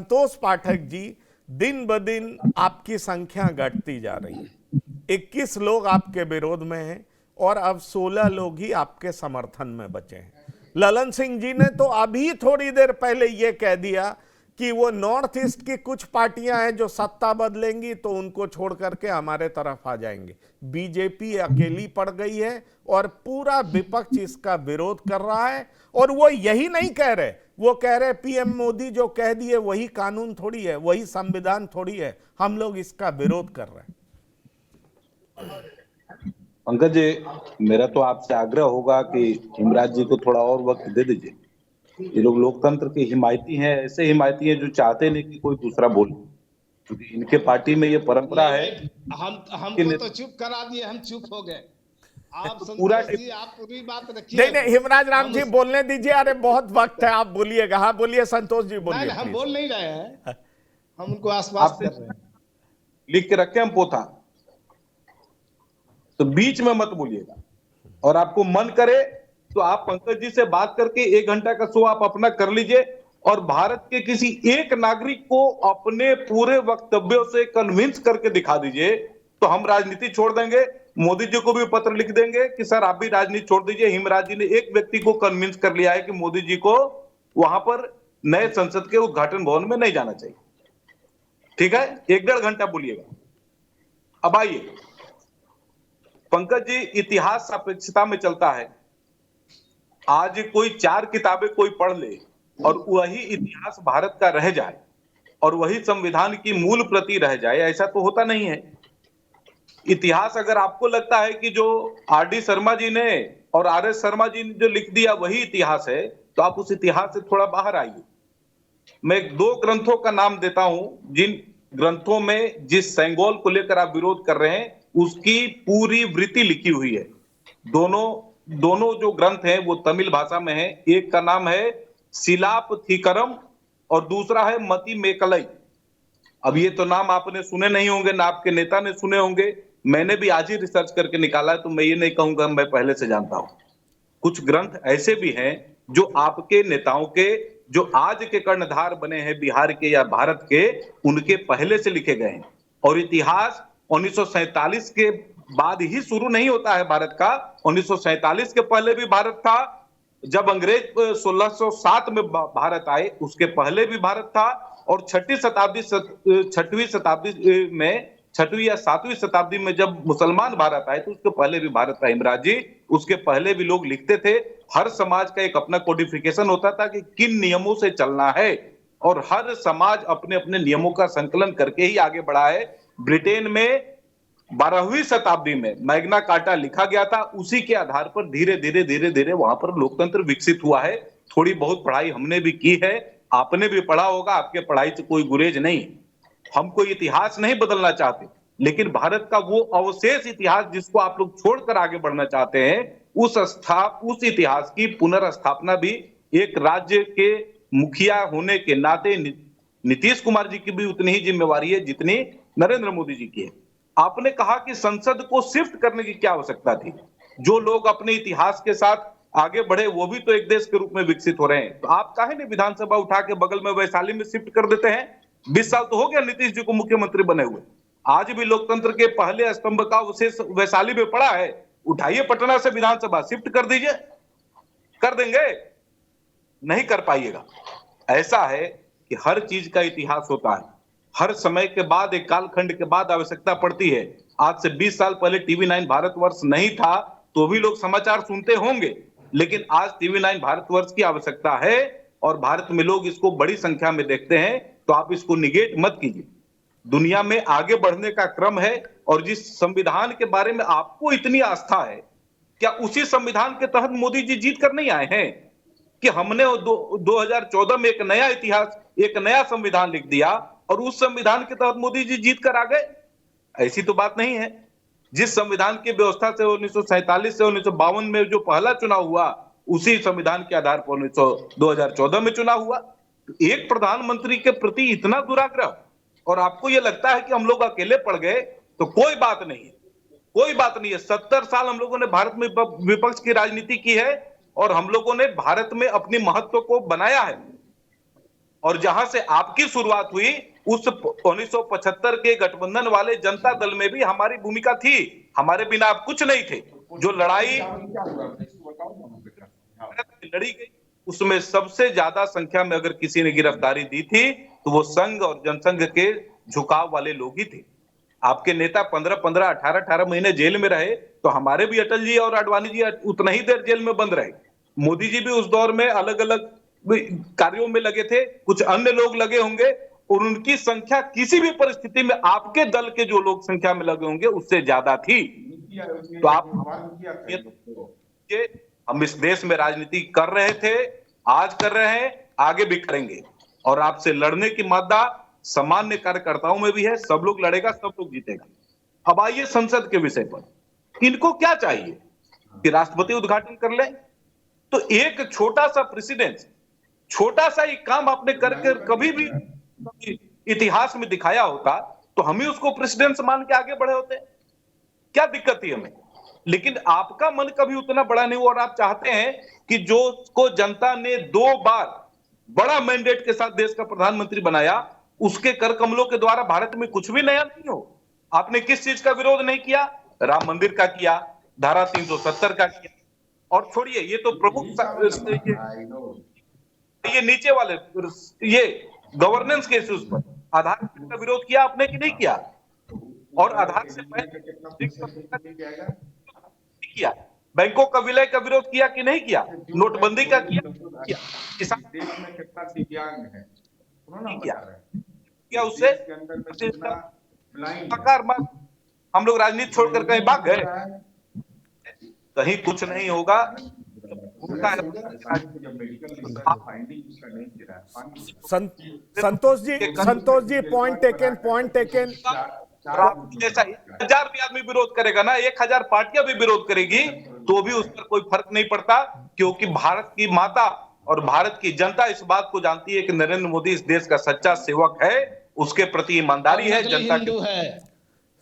संतोष पाठक जी, दिन ब दिन आपकी संख्या घटती जा रही है। 21 लोग आपके विरोध में हैं और अब 16 लोग ही आपके समर्थन में बचे हैं। ललन सिंह जी ने तो अभी थोड़ी देर पहले यह कह दिया कि वो नॉर्थ ईस्ट की कुछ पार्टियां हैं जो सत्ता बदलेंगी तो उनको छोड़ करके हमारे तरफ आ जाएंगे। बीजेपी अकेली पड़ गई है और पूरा विपक्ष इसका विरोध कर रहा है। और वो यही नहीं कह रहे, वो कह रहे पीएम मोदी जो कह दिए वही कानून थोड़ी है, वही संविधान थोड़ी है, हम लोग इसका विरोध कर रहे हैं। पंकज जी, मेरा तो आपसे आग्रह होगा कि हिमराज जी को थोड़ा और वक्त दे दीजिए। ये लोग लोकतंत्र के हिमायती हैं, ऐसे हिमायती हैं जो चाहते नहीं कि कोई दूसरा बोले, क्योंकि इनके पार्टी में ये परंपरा है। हमको तो चुप करा दिए, हम चुप हो गए। आप पूरा जी, आप पूरी बात रखिए। नहीं, हिमराज राम जी बोलने दीजिए। अरे बहुत वक्त है, आप बोलिएगा। हाँ बोलिए संतोष जी, बोलिए। हम बोल नहीं रहे हैं, हम उनको आश्वस्त कर रहे हैं। लिख के रखे हम पोथा, तो बीच में मत बोलिएगा। और आपको मन करे तो आप पंकज जी से बात करके 1 घंटा का शो आप अपना कर लीजिए और भारत के किसी एक नागरिक को अपने पूरे वक्तव्यों से कन्विंस करके दिखा दीजिए, तो हम राजनीति छोड़ देंगे। मोदी जी को भी पत्र लिख देंगे कि सर आप भी राजनीति छोड़ दीजिए। हिमराज जी ने एक व्यक्ति को कन्विंस कर लिया है कि मोदी जी को वहां पर नए संसद के उद्घाटन भवन में नहीं जाना चाहिए। ठीक है, 1-1.5 घंटा बोलिएगा। अब आइए, पंकज जी, इतिहास सापेक्षता में चलता है। आज कोई 4 किताबें कोई पढ़ ले और वही इतिहास भारत का रह जाए और वही संविधान की मूल प्रति रह जाए, ऐसा तो होता नहीं है। इतिहास अगर आपको लगता है कि जो आर.डी. शर्मा जी ने और आर.एस. शर्मा जी ने जो लिख दिया वही इतिहास है, तो आप उस इतिहास से थोड़ा बाहर आइए। मैं 2 ग्रंथों का नाम देता हूं, जिन ग्रंथों में जिस सेंगोल को लेकर आप विरोध कर रहे हैं उसकी पूरी वृत्ति लिखी हुई है। दोनों जो ग्रंथ हैं वो तमिल भाषा में है। एक का नाम है सिलापथीकरम और दूसरा है मति मेकलई। अब ये तो नाम आपने सुने नहीं होंगे, ना आपके नेता ने सुने होंगे। मैंने भी आज ही रिसर्च करके निकाला है, तो मैं ये नहीं कहूंगा मैं पहले से जानता हूं। कुछ ग्रंथ ऐसे भी हैं जो आपके नेताओं के, जो आज के कर्णधार बने हैं बिहार के या भारत के, उनके पहले से लिखे गए हैं। और इतिहास 1947 के बाद ही शुरू नहीं होता है भारत का। 1947 के पहले भी भारत था। जब अंग्रेज 1607 में भारत आए उसके पहले भी भारत था। और 6वीं या 7वीं शताब्दी में जब मुसलमान भारत आए तो उसके पहले भी भारत था। हिमराज जी, उसके पहले भी लोग लिखते थे। हर समाज का एक अपना कोडिफिकेशन होता था कि किन नियमों से चलना है, और हर समाज अपने अपने नियमों का संकलन करके ही आगे बढ़ा है। ब्रिटेन में 12वीं शताब्दी में मैग्ना कार्टा लिखा गया था, उसी के आधार पर धीरे धीरे वहां पर लोकतंत्र विकसित हुआ है। थोड़ी बहुत पढ़ाई हमने भी की है, आपने भी पढ़ा होगा, आपके पढ़ाई से कोई गुरेज नहीं। हम कोई इतिहास नहीं बदलना चाहते, लेकिन भारत का वो अवशेष इतिहास जिसको आप लोग छोड़कर आगे बढ़ना चाहते हैं, उस इतिहास की पुनर्स्थापना भी एक राज्य के मुखिया होने के नाते नीतीश कुमार जी की भी उतनी ही जिम्मेवारी है जितनी नरेंद्र मोदी जी की है। आपने कहा कि संसद को शिफ्ट करने की क्या आवश्यकता थी। जो लोग अपने इतिहास के साथ आगे बढ़े वो भी तो एक देश के रूप में विकसित हो रहे हैं, तो आप काहे नहीं विधानसभा उठा के बगल में वैशाली में शिफ्ट कर देते हैं। 20 साल तो हो गया नीतीश जी को मुख्यमंत्री बने हुए, आज भी लोकतंत्र के पहले स्तंभ का अवशेष वैशाली में पड़ा है। उठाइए, पटना से विधानसभा शिफ्ट कर दीजिए। कर देंगे? नहीं कर पाइएगा। ऐसा है कि हर चीज का इतिहास होता है। हर समय के बाद, एक कालखंड के बाद आवश्यकता पड़ती है। आज से 20 साल पहले टीवी 9 भारतवर्ष नहीं था तो भी लोग समाचार सुनते होंगे, लेकिन आज टीवी 9 भारतवर्ष की आवश्यकता है और भारत में लोग इसको बड़ी संख्या में देखते हैं, तो आप इसको निगेट मत कीजिए। दुनिया में आगे बढ़ने का क्रम है, और जिस संविधान के बारे में आपको इतनी आस्था है, क्या उसी संविधान के तहत मोदी जी जीत कर नहीं आए हैं कि हमने 2014 में एक नया इतिहास, एक नया संविधान लिख दिया और उस संविधान के तहत मोदी जी जीत कर आ गए? ऐसी तो बात नहीं है। जिस संविधान की व्यवस्था से 1947 से 1952 में जो पहला चुनाव हुआ, उसी संविधान के आधार पर 2014 में चुनाव हुआ। एक प्रधानमंत्री के प्रति इतना दुराग्रह, और आपको यह लगता है कि हम लोग अकेले पड़ गए, तो कोई बात नहीं है, कोई बात नहीं है। 70 साल हम लोगों ने भारत में विपक्ष की राजनीति की है और हम लोगों ने भारत में अपनी महत्व को बनाया है। और जहां से आपकी शुरुआत हुई उस 1975 के गठबंधन वाले जनता दल में भी हमारी भूमिका थी। हमारे बिना आप कुछ नहीं थे। जो लड़ाई लड़ी गई उसमें सबसे ज्यादा संख्या में अगर किसी ने गिरफ्तारी दी थी तो वो संघ और जनसंघ के झुकाव वाले लोग ही थे। आपके नेता 15-15, 18-18 महीने जेल में रहे तो हमारे भी अटल जी और आडवाणी जी उतना ही देर जेल में बंद रहे। मोदी जी भी उस दौर में अलग अलग कार्यों में लगे थे, कुछ अन्य लोग लगे होंगे और उनकी संख्या किसी भी परिस्थिति में आपके दल के जो लोग संख्या में लगे होंगे उससे ज्यादा थी। तो आप हम इस देश में राजनीति कर रहे थे, आज कर रहे हैं, आगे भी करेंगे और आपसे लड़ने की मादा सामान्य कार्यकर्ताओं में भी है। सब लोग लड़ेगा, सब लोग जीतेगा। अब आइए संसद के विषय पर। इनको क्या चाहिए कि राष्ट्रपति उद्घाटन कर ले? तो एक छोटा सा प्रेसिडेंस, छोटा सा ही काम आपने करके कभी भी इतिहास में दिखाया होता तो हम ही उसको प्रेसिडेंस मान के आगे बढ़े होते। क्या दिक्कत थी हमें? लेकिन आपका मन कभी उतना बड़ा नहीं हुआ और आप चाहते हैं कि जो को जनता ने 2 बार बड़ा मैंडेट के साथ देश का प्रधानमंत्री बनाया उसके कर कमलों के द्वारा भारत में कुछ भी नया नहीं हो। आपने किस चीज का विरोध नहीं किया? राम मंदिर का किया, धारा 370 का किया। और छोड़िए ये तो प्रमुख ये नीचे वाले ये गवर्नेंस के इश्यूज पर आधार का विरोध किया आपने कि नहीं किया? और आधार से किया, बैंकों का विलय का विरोध किया कि नहीं किया? नोटबंदी का किया? किसान देश में कितना दिव्यांग है उन्होंने क्या उससे हम लोग राजनीति छोड़कर कहीं भाग गए? कहीं कुछ नहीं होगा। Santosh ji point taken. जैसा 1000 भी आदमी विरोध करेगा ना, 1000 पार्टियां भी विरोध करेगी तो भी उस पर कोई फर्क नहीं पड़ता, क्योंकि भारत की माता और भारत की जनता इस बात को जानती है कि नरेंद्र मोदी इस देश का सच्चा सेवक है, उसके प्रति ईमानदारी है, जनता हिंदू है।